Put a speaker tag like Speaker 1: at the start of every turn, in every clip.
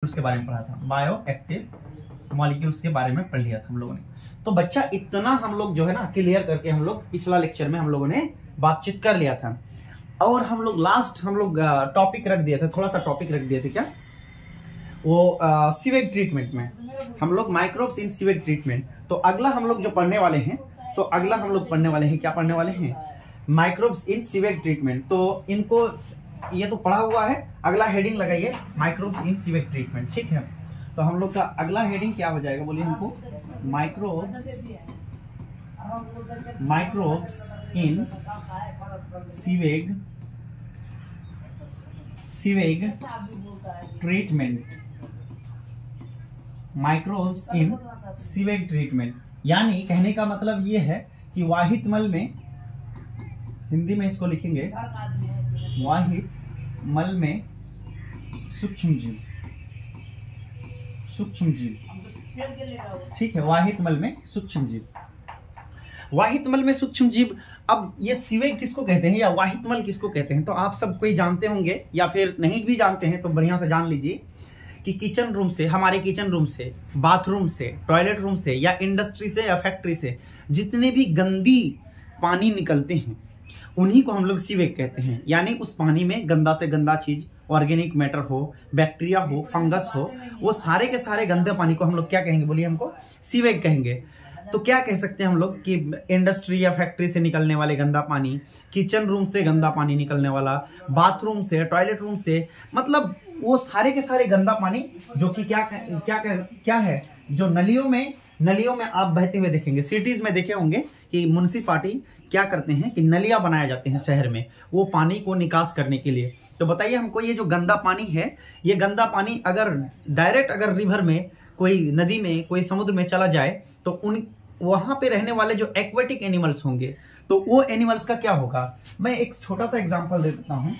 Speaker 1: Molecules के बारे में पढ़ा था, बायो एक्टिव मॉलिक्यूल्स के बारे में पढ़ लिया था हम लोगों ने। तो बच्चा इतना हम लोग जो है ना क्लियर करके हम लोग पिछला लेक्चर में हम लोगों ने बातचीत कर लिया था। और हम लोग लास्ट टॉपिक रख दिए थे, थोड़ा सा टॉपिक रख दिए थे, क्या वो सीवेज ट्रीटमेंट में हम लोग माइक्रोब्स इन सीवेज ट्रीटमेंट। तो अगला हम लोग जो पढ़ने वाले हैं, तो अगला हम लोग पढ़ने वाले हैं, क्या पढ़ने वाले हैं, माइक्रोब्स इन सीवेज ट्रीटमेंट। तो इनको ये तो पढ़ा हुआ है, अगला हेडिंग लगाइए माइक्रोब्स इन सीवेज ट्रीटमेंट, ठीक है। तो हम लोग का अगला हेडिंग क्या हो जाएगा, बोलिए हमको, microbes in sewage treatment, microbes in sewage treatment. यानी कहने का मतलब ये है कि वाहित मल में, हिंदी में इसको लिखेंगे वाहित मल में सूक्ष्म जीव, ठीक है, वाहित मल में सूक्ष्म जीव, वाहित मल में सूक्ष्म जीव। अब ये सीवेज किसको कहते हैं या वाहित मल किसको कहते हैं, तो आप सब कोई जानते होंगे या फिर नहीं भी जानते हैं तो बढ़िया से जान लीजिए कि किचन रूम से, हमारे किचन रूम से, बाथरूम से, टॉयलेट रूम से या इंडस्ट्री से या फैक्ट्री से जितने भी गंदी पानी निकलते हैं उन्हीं को हम लोग सीवेज कहते हैं। यानी उस पानी में गंदा से गंदा चीज, ऑर्गेनिक मैटर हो, बैक्टीरिया हो, फंगस हो, वो सारे के सारे गंदे पानी को हम लोग क्या कहेंगे, बोलिए हमको, सीवेज कहेंगे। तो क्या कह सकते हैं हम लोग कि इंडस्ट्री या फैक्ट्री से निकलने वाले गंदा पानी, किचन रूम से गंदा पानी निकलने वाला, बाथरूम से, टॉयलेट रूम से, मतलब वो सारे के सारे गंदा पानी जो कि क्या है, जो नलियों में आप बहते हुए देखेंगे। सिटीज में देखे होंगे कि म्युनिसिपालिटी क्या करते हैं कि नलियां बनाए जाते हैं शहर में, वो पानी को निकास करने के लिए। तो बताइए हमको, ये जो गंदा पानी है, ये गंदा पानी अगर डायरेक्ट अगर रिवर में, कोई नदी में, कोई समुद्र में चला जाए तो वहां पे रहने वाले जो एक्वेटिक एनिमल्स होंगे तो वो एनिमल्स का क्या होगा। मैं एक छोटा सा एग्जांपल दे देता हूं।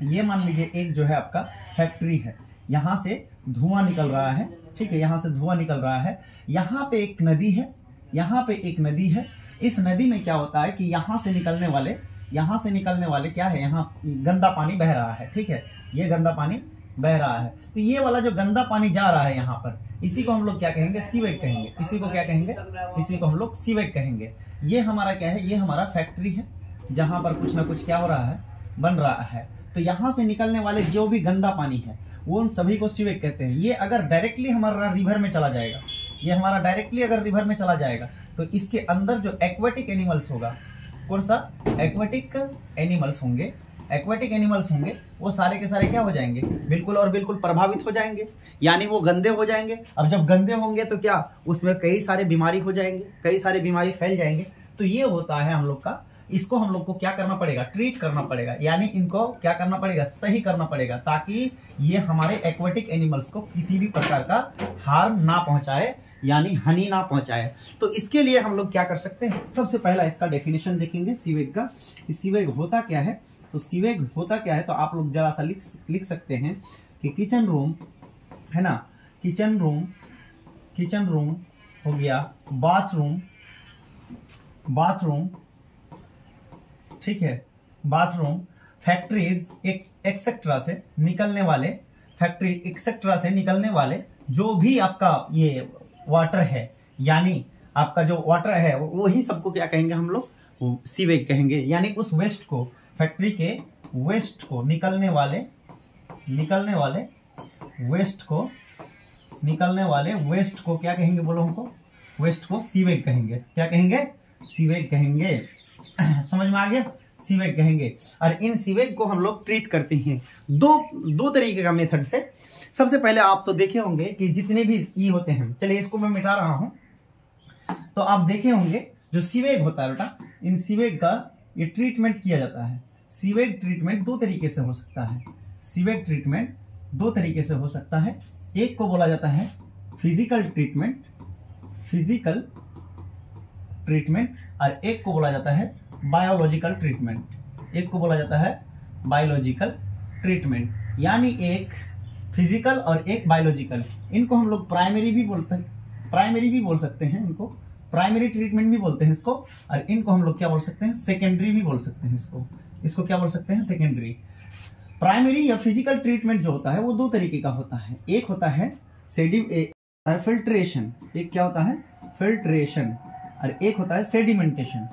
Speaker 1: ये मान लीजिए एक जो है आपका फैक्ट्री है, यहां से धुआं निकल रहा है, ठीक है, यहां से धुआं निकल रहा है, यहां पे एक नदी है, यहां पे एक नदी है। इस नदी में क्या होता है कि यहां से निकलने वाले क्या है, यहाँ गंदा पानी बह रहा है, ठीक है, ये गंदा पानी बह रहा है। तो ये वाला जो गंदा पानी जा रहा है यहाँ पर, इसी को हम लोग क्या कहेंगे, सीवेज कहेंगे। इसी को क्या कहेंगे, इसी को हम लोग सीवेज कहेंगे। ये हमारा क्या है, ये हमारा फैक्ट्री है जहां पर कुछ ना कुछ क्या हो रहा है, बन रहा है। तो यहाँ से निकलने वाले जो भी गंदा पानी है वो उन सभी को सीवेज कहते हैं। ये अगर डायरेक्टली हमारा रिवर में चला जाएगा, ये हमारा डायरेक्टली अगर रिवर में चला जाएगा तो इसके अंदर जो एक्वेटिक एनिमल्स होगा, कौन सा, एक्वेटिक एनिमल्स होंगे, एक्वेटिक एनिमल्स होंगे, वो सारे के सारे क्या हो जाएंगे, बिल्कुल और बिल्कुल प्रभावित हो जाएंगे, यानी वो गंदे हो जाएंगे। अब जब गंदे होंगे तो क्या, उसमें कई सारे बीमारी हो जाएंगे, कई सारे बीमारी फैल जाएंगे। तो ये होता है हम लोग का, इसको हम लोग को क्या करना पड़ेगा, ट्रीट करना पड़ेगा, यानी इनको क्या करना पड़ेगा, सही करना पड़ेगा, ताकि ये हमारे एक्वेटिक एनिमल्स को किसी भी प्रकार का हार्म ना पहुंचाए, यानी हानि ना पहुंचाए। तो इसके लिए हम लोग क्या कर सकते हैं, सबसे पहला इसका डेफिनेशन देखेंगे सीवेज का, कि सीवेज होता क्या है। तो सीवेज होता क्या है, तो आप लोग जरा सा लिख सकते हैं कि किचन रूम है ना, किचन रूम हो गया, बाथरूम, ठीक है, बाथरूम, फैक्ट्रीज एक्सेट्रा से निकलने वाले जो भी आपका ये वाटर है, यानी आपका जो वाटर है वही सबको क्या कहेंगे हम लोग, सीवेज कहेंगे। यानी उस वेस्ट को, फैक्ट्री के वेस्ट को, निकलने वाले वेस्ट को क्या कहेंगे, बोलो हमको, वेस्ट को सीवेज कहेंगे। क्या कहेंगे, सीवेज कहेंगे। समझ में आ गया, सीवेज कहेंगे। और इन सीवेज को हम लोग ट्रीट करते हैं दो तरीके का मेथड से। सबसे पहले आप तो देखे होंगे कि जितने भी ई होते हैं, चलिए इसको मैं मिटा रहा हूं, तो आप देखे होंगे जो सीवेज होता है बेटा, इन सीवेज का ये ट्रीटमेंट किया जाता है। सीवेज ट्रीटमेंट दो तरीके से हो सकता है, सीवेज ट्रीटमेंट दो तरीके से हो सकता है। एक को बोला जाता है फिजिकल ट्रीटमेंट, और एक को बोला जाता है बायोलॉजिकल ट्रीटमेंट। यानी एक फिजिकल और एक बायोलॉजिकल, इनको हम लोग प्राइमरी भी बोल सकते हैं, इनको प्राइमरी ट्रीटमेंट भी बोलते हैं इसको, और इनको हम लोग क्या बोल सकते हैं, सेकेंडरी भी बोल सकते हैं इसको क्या बोल सकते हैं, सेकेंडरी। प्राइमरी या फिजिकल ट्रीटमेंट जो होता है वो दो तरीके का होता है। एक होता है फिल्ट्रेशन, एक क्या होता है फिल्ट्रेशन, और एक होता है सेडिमेंटेशन।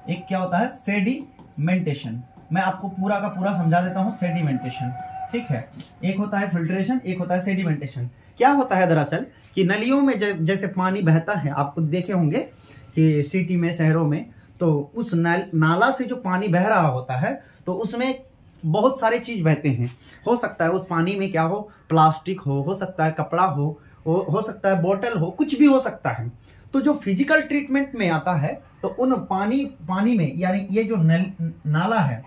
Speaker 1: एक क्या होता है सेडिमेंटेशन, मैं आपको पूरा का पूरा समझा देता हूं। सेडिमेंटेशन, ठीक है, एक होता है फिल्ट्रेशन, एक होता है सेडिमेंटेशन। क्या होता है दरअसल कि नलियों में जैसे पानी बहता है, आपको देखे होंगे कि सिटी में, शहरों में, तो उस नाला से जो पानी बह रहा होता है तो उसमें बहुत सारे चीज बहते हैं। हो सकता है उस पानी में क्या हो, प्लास्टिक हो सकता है कपड़ा हो सकता है बोतल हो, कुछ भी हो सकता है। तो जो फिजिकल ट्रीटमेंट में आता है तो उन पानी में, यानी ये जो नाला है,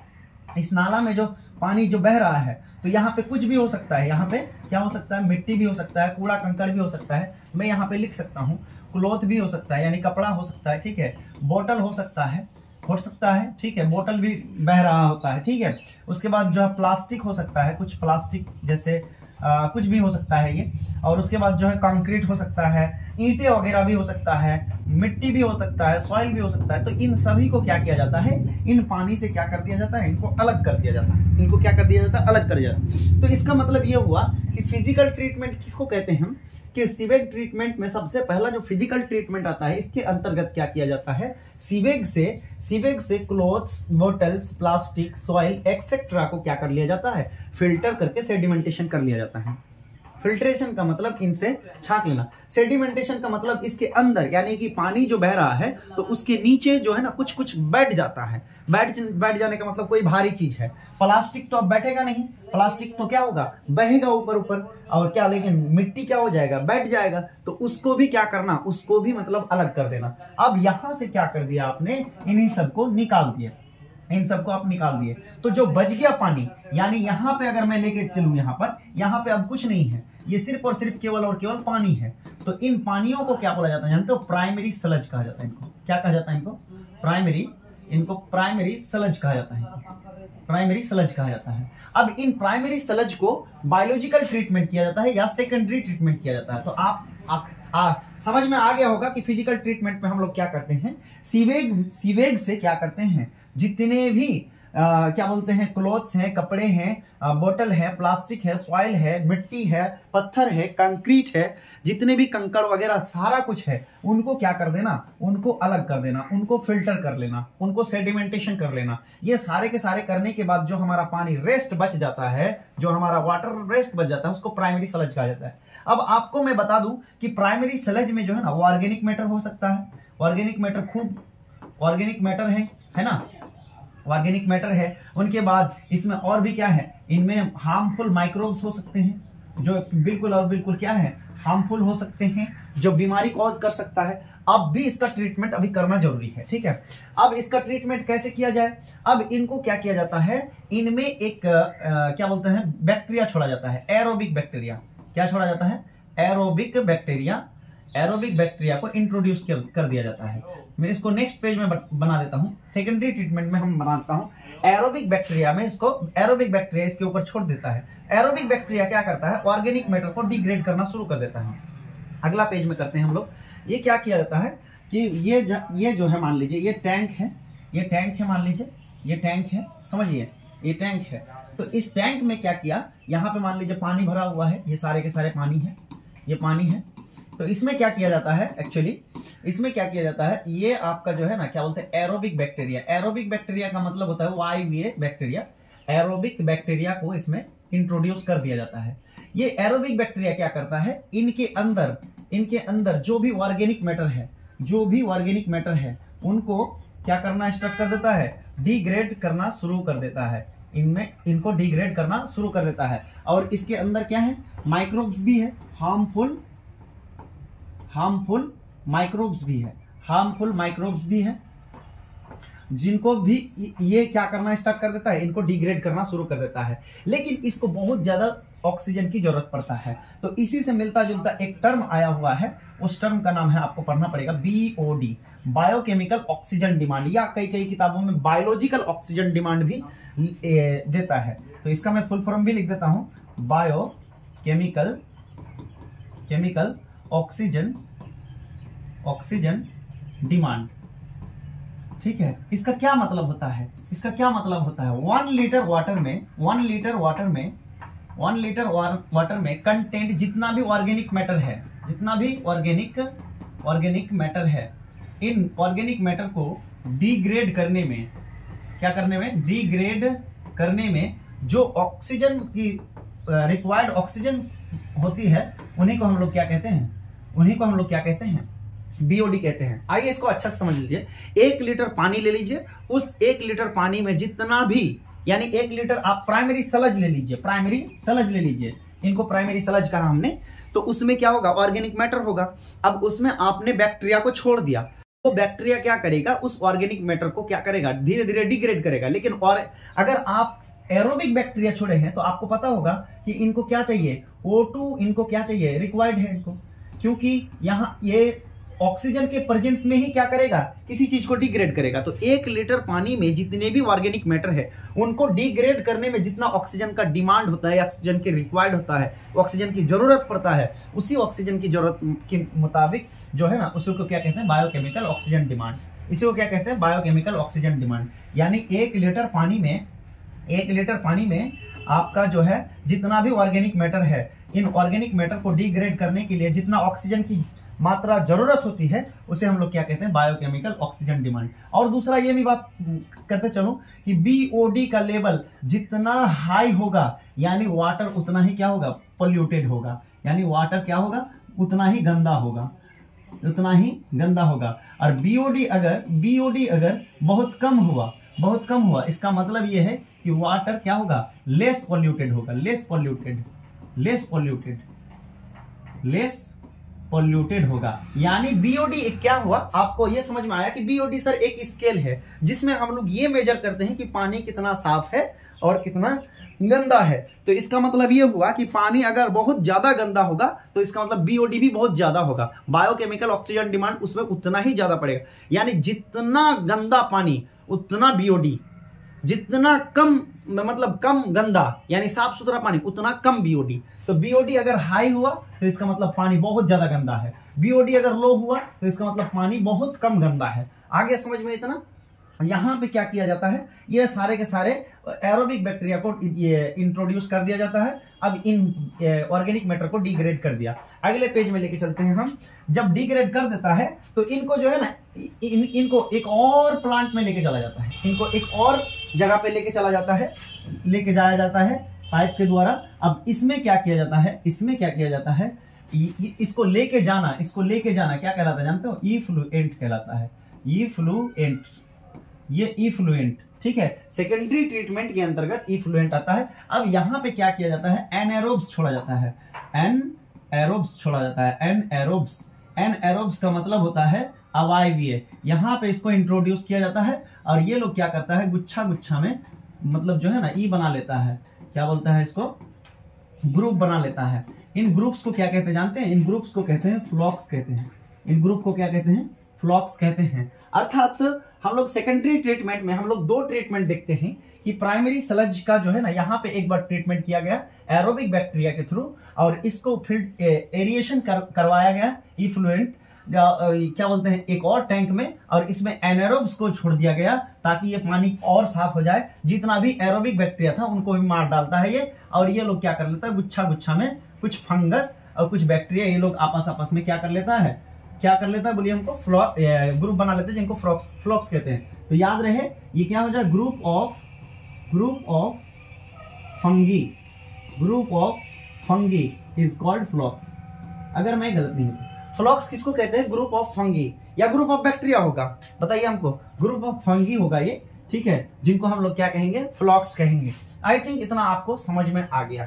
Speaker 1: इस नाला में जो पानी जो बह रहा है, तो यहाँ पे कुछ भी हो सकता है। यहाँ पे क्या हो सकता है, मिट्टी भी हो सकता है, कूड़ा कंकड़ भी हो सकता है, मैं यहाँ पे लिख सकता हूँ क्लॉथ भी हो सकता है, यानी कपड़ा हो सकता है, ठीक है, बोतल हो सकता है, ठीक है, बोतल भी बह रहा होता है, ठीक है। उसके बाद जो है प्लास्टिक हो सकता है, कुछ प्लास्टिक जैसे कुछ भी हो सकता है ये। और उसके बाद जो है कंक्रीट हो सकता है, ईंटें वगैरह भी हो सकता है, मिट्टी भी हो सकता है, सॉइल भी हो सकता है। तो इन सभी को क्या किया जाता है, इन पानी से क्या कर दिया जाता है, इनको अलग कर दिया जाता है। इनको क्या कर दिया जाता है, अलग कर दिया जाता है। तो इसका मतलब ये हुआ कि फिजिकल ट्रीटमेंट किसको कहते हैं, कि सीवेज ट्रीटमेंट में सबसे पहला जो फिजिकल ट्रीटमेंट आता है, इसके अंतर्गत क्या किया जाता है, सीवेज से clothes, bottles, plastic, soil etcetera को क्या कर लिया जाता है, फिल्टर करके सेडिमेंटेशन कर लिया जाता है। फिल्ट्रेशन का मतलब इनसे छांक लेना, सेडिमेंटेशन का मतलब इसके अंदर, यानी कि पानी जो बह रहा है तो उसके नीचे जो है ना कुछ कुछ बैठ जाता है। बैठ जाने का मतलब कोई भारी चीज है। प्लास्टिक तो अब बैठेगा नहीं, प्लास्टिक तो क्या होगा, बहेगा ऊपर ऊपर, और क्या, लेकिन मिट्टी क्या हो जाएगा, बैठ जाएगा। तो उसको भी क्या करना, उसको भी मतलब अलग कर देना। अब यहां से क्या कर दिया आपने, इन्हीं सबको निकाल दिया, इन सबको आप निकाल दिए। तो जो बच गया पानी, यानी यहाँ पे अगर मैं लेके चलूं, यहाँ पे अब कुछ नहीं है, ये सिर्फ और सिर्फ केवल और केवल पानी है। तो इन पानियों को क्या बोला जाता है, जानते हो, प्राइमरी स्लज कहा जाता है। इनको क्या कहा जाता है, इनको प्राइमरी स्लज कहा जाता है, प्राइमरी स्लज कहा जाता है। अब इन प्राइमरी स्लज को बायोलॉजिकल ट्रीटमेंट किया जाता है या सेकेंडरी ट्रीटमेंट किया जाता है। तो आप समझ में आ गया होगा कि फिजिकल ट्रीटमेंट में हम लोग क्या करते हैं, सीवेज से क्या करते हैं, जितने भी क्या बोलते हैं, क्लॉथ्स हैं, कपड़े हैं, बोतल है, प्लास्टिक है, सॉइल है, मिट्टी है, पत्थर है, कंक्रीट है, जितने भी कंकड़ वगैरह सारा कुछ है, उनको क्या कर देना, उनको अलग कर देना, उनको फिल्टर कर लेना, उनको सेडिमेंटेशन कर लेना। ये सारे के सारे करने के बाद जो हमारा पानी रेस्ट बच जाता है, जो हमारा वाटर रेस्ट बच जाता है, उसको प्राइमरी स्लज कहा जाता है। अब आपको मैं बता दूं कि प्राइमरी स्लज में जो है ना, वो ऑर्गेनिक मैटर हो सकता है। ऑर्गेनिक मैटर खूब ऑर्गेनिक मैटर है ना, ऑर्गेनिक मैटर है। उनके बाद इसमें और भी क्या है, इनमें हार्मफुल माइक्रोब्स हो सकते हैं, जो बिल्कुल और बिल्कुल क्या है, हार्मफुल हो सकते हैं, जो बीमारी कॉज कर सकता है। अब भी इसका ट्रीटमेंट अभी करना जरूरी है, ठीक है। अब इसका ट्रीटमेंट कैसे किया जाए, अब इनको क्या किया जाता है, इनमें एक क्या बोलते हैं, बैक्टीरिया छोड़ा जाता है, एरोबिक बैक्टीरिया। क्या छोड़ा जाता है, एरोबिक बैक्टीरिया को इंट्रोड्यूस कर दिया जाता है। मैं इसको नेक्स्ट पेज में बना देता हूं, सेकेंडरी ट्रीटमेंट में हम बनाता हूं। एरोबिक बैक्टीरिया में एरोबिक बैक्टीरिया इसके ऊपर छोड़ देता है। एरोबिक बैक्टीरिया क्या करता है, ऑर्गेनिक मैटर को डिग्रेड करना शुरू कर देता है। अगला पेज में करते हैं हम लोग। ये क्या किया जाता है कि ये जो है, मान लीजिए ये टैंक है, मान लीजिए ये टैंक है, समझिए ये टैंक है। तो इस टैंक में क्या किया, यहाँ पे मान लीजिए पानी भरा हुआ है, ये सारे के सारे पानी है, ये पानी है। तो इसमें क्या किया जाता है, एक्चुअली इसमें क्या किया जाता है, ये आपका जो है ना, क्या बोलते हैं, एरोबिक बैक्टीरिया। एरोबिक बैक्टीरिया का मतलब होता है वायवीय बैक्टीरिया। एरोबिक बैक्टीरिया को इसमें इंट्रोड्यूस कर दिया जाता है। ये एरोबिक बैक्टीरिया क्या करता है, इनके अंदर जो भी ऑर्गेनिक मैटर है, उनको क्या करना स्टार्ट कर देता है, डिग्रेड करना शुरू कर देता है। इनको डिग्रेड करना शुरू कर देता है। और इसके अंदर क्या है, माइक्रोब्स भी है, हार्मफुल माइक्रोब्स भी है, जिनको भी ये क्या करना स्टार्ट कर देता है, इनको डिग्रेड करना शुरू कर देता है। लेकिन इसको बहुत ज्यादा ऑक्सीजन की जरूरत पड़ता है। तो इसी से मिलता जुलता एक टर्म आया हुआ है, उस टर्म का नाम है, आपको पढ़ना पड़ेगा, BOD, बायोकेमिकल ऑक्सीजन डिमांड, या कई किताबों में बायोलॉजिकल ऑक्सीजन डिमांड भी देता है। तो इसका मैं फुल फॉर्म भी लिख देता हूं, बायोकेमिकल ऑक्सीजन डिमांड। ठीक है, इसका क्या मतलब होता है, इसका क्या मतलब होता है, 1 लीटर वाटर में 1 लीटर वाटर में कंटेंट जितना भी ऑर्गेनिक मैटर है, जितना भी ऑर्गेनिक मैटर है, इन ऑर्गेनिक मैटर को डिग्रेड करने में, क्या करने में, डिग्रेड करने में जो ऑक्सीजन की रिक्वायर्ड ऑक्सीजन होती है, उन्हीं को हम लोग क्या कहते हैं, उन्हीं को हम लोग क्या कहते हैं, बीओडी कहते हैं। आइए इसको अच्छा से समझ लीजिए। 1 लीटर पानी ले लीजिए, उस 1 लीटर पानी में जितना भी, यानी 1 लीटर आप प्राइमरी सलज ले लीजिए, प्राइमरी सलज ले लीजिए, इनको प्राइमरी सलज कहा हमने, तो उसमें क्या होगा, ऑर्गेनिक मैटर होगा। अब उसमें आपने बैक्टीरिया को छोड़ दिया, वो बैक्टीरिया क्या करेगा, उस ऑर्गेनिक मैटर को क्या करेगा, धीरे धीरे डिग्रेड करेगा। लेकिन और अगर आप एरोबिक बैक्टीरिया छोड़े हैं तो आपको पता होगा कि इनको क्या चाहिए, O2 इनको क्या चाहिए, रिक्वायर्ड है इनको, क्योंकि यहाँ ये ऑक्सीजन के प्रेजेंस में ही क्या करेगा, किसी चीज को डिग्रेड करेगा। तो 1 लीटर पानी में जितने भी ऑर्गेनिक मैटर है उनको डिग्रेड करने में जितना ऑक्सीजन का डिमांड होता है, ऑक्सीजन के रिक्वायर्ड होता है, ऑक्सीजन की जरूरत पड़ता है, उसी ऑक्सीजन की जरूरत के मुताबिक जो है ना, उसको क्या कहते हैं, बायोकेमिकल ऑक्सीजन डिमांड। इसी को क्या कहते हैं, बायोकेमिकल ऑक्सीजन डिमांड। यानी 1 लीटर पानी में आपका जो है जितना भी ऑर्गेनिक मैटर है, इन ऑर्गेनिक मैटर को डिग्रेड करने के लिए जितना ऑक्सीजन की मात्रा जरूरत होती है, उसे हम लोग क्या कहते हैं, बायोकेमिकल ऑक्सीजन डिमांड। और दूसरा ये भी बात कहते चलो कि बीओडी का लेवल जितना हाई होगा, यानी वाटर उतना ही क्या होगा, पोल्यूटेड होगा, यानी वाटर क्या होगा, उतना ही गंदा होगा, उतना ही गंदा होगा। और बीओडी अगर बहुत कम हुआ, इसका मतलब ये है कि वाटर क्या होगा, लेस पॉल्यूटेड होगा, लेस पॉल्यूटेड होगा। यानी बीओडी क्या हुआ, आपको ये समझ में आया कि बीओडी सर एक स्केल है जिसमें हम लोग ये मेजर करते हैं कि पानी कितना साफ है और कितना गंदा है। तो इसका मतलब ये हुआ कि पानी अगर बहुत ज्यादा गंदा होगा तो इसका मतलब बीओडी भी बहुत ज्यादा होगा, बायोकेमिकल ऑक्सीजन डिमांड उसमें उतना ही ज्यादा पड़ेगा। यानी जितना गंदा पानी उतना बीओडी, जितना कम मतलब कम गंदा यानी साफ सुथरा पानी उतना कम बीओडी। तो बीओडी अगर हाई हुआ तो इसका मतलब पानी बहुत ज्यादा गंदा है, बीओडी अगर लो हुआ तो इसका मतलब पानी बहुत कम गंदा है। आगे समझ में इतना। यहां पे क्या किया जाता है, ये सारे के सारे एरोबिक बैक्टीरिया को ये इंट्रोड्यूस कर दिया जाता है। अब इन ऑर्गेनिक मैटर को डिग्रेड कर दिया। अगले पेज में लेके चलते हैं हम। जब डिग्रेड कर देता है तो इनको जो है ना, इनको एक और प्लांट में लेके चला जाता है, इनको एक और जगह पे लेके जाया जाता है पाइप के द्वारा। अब इसमें क्या किया जाता है, इसको लेके जाना क्या कहलाता है जानते हो, इफ्लुएंट कहलाता है, ये इफ्लुएंट, ठीक है, सेकेंडरी ट्रीटमेंट के अंतर्गत इफ्लुएंट आता है। अब यहां पे क्या किया जाता है, एनएरोब्स छोड़ा जाता है, एनएरोब्स का मतलब होता है अवायवीय। यहां पे इसको इंट्रोड्यूस किया जाता है और ये लोग क्या करता है, गुच्छा में मतलब जो है ना ई बना लेता है, क्या बोलता है इसको, ग्रुप बना लेता है। इन ग्रुप्स को क्या कहते हैं जानते हैं, इन ग्रुप्स को कहते हैं फ्लॉक्स कहते हैं, इन ग्रुप को क्या कहते हैं, फ्लॉक्स कहते हैं। अर्थात हम लोग सेकेंडरी ट्रीटमेंट में हम लोग 2 ट्रीटमेंट देखते हैं कि प्राइमरी सलज का जो है ना, यहाँ पे एक बार ट्रीटमेंट किया गया एरोबिक बैक्टीरिया के थ्रू और इसको फिर एरिएशन करवाया गया इफ्लुएंट क्या बोलते हैं एक और टैंक में, और इसमें एनारोब्स को छोड़ दिया गया ताकि ये पानी और साफ हो जाए। जितना भी एरोबिक बैक्टीरिया था उनको भी मार डालता है ये, और ये लोग क्या कर लेता है, गुच्छा में कुछ फंगस और कुछ बैक्टीरिया ये लोग आपस में क्या कर लेता है बोलिए हमको, ग्रुप बना लेते हैं जिनको फ्लॉक्स कहते हैं। तो याद रहे ये क्या हो जाए, group of fungi is called flocks. अगर मैं गलत नहीं हूं, फ्लॉक्स किसको कहते हैं, ग्रुप ऑफ फंगी या ग्रुप ऑफ बैक्टीरिया होगा, बताइए हमको, ग्रुप ऑफ फंगी होगा ये, ठीक है, जिनको हम लोग क्या कहेंगे, फ्लॉक्स कहेंगे। आई थिंक इतना आपको समझ में आ गया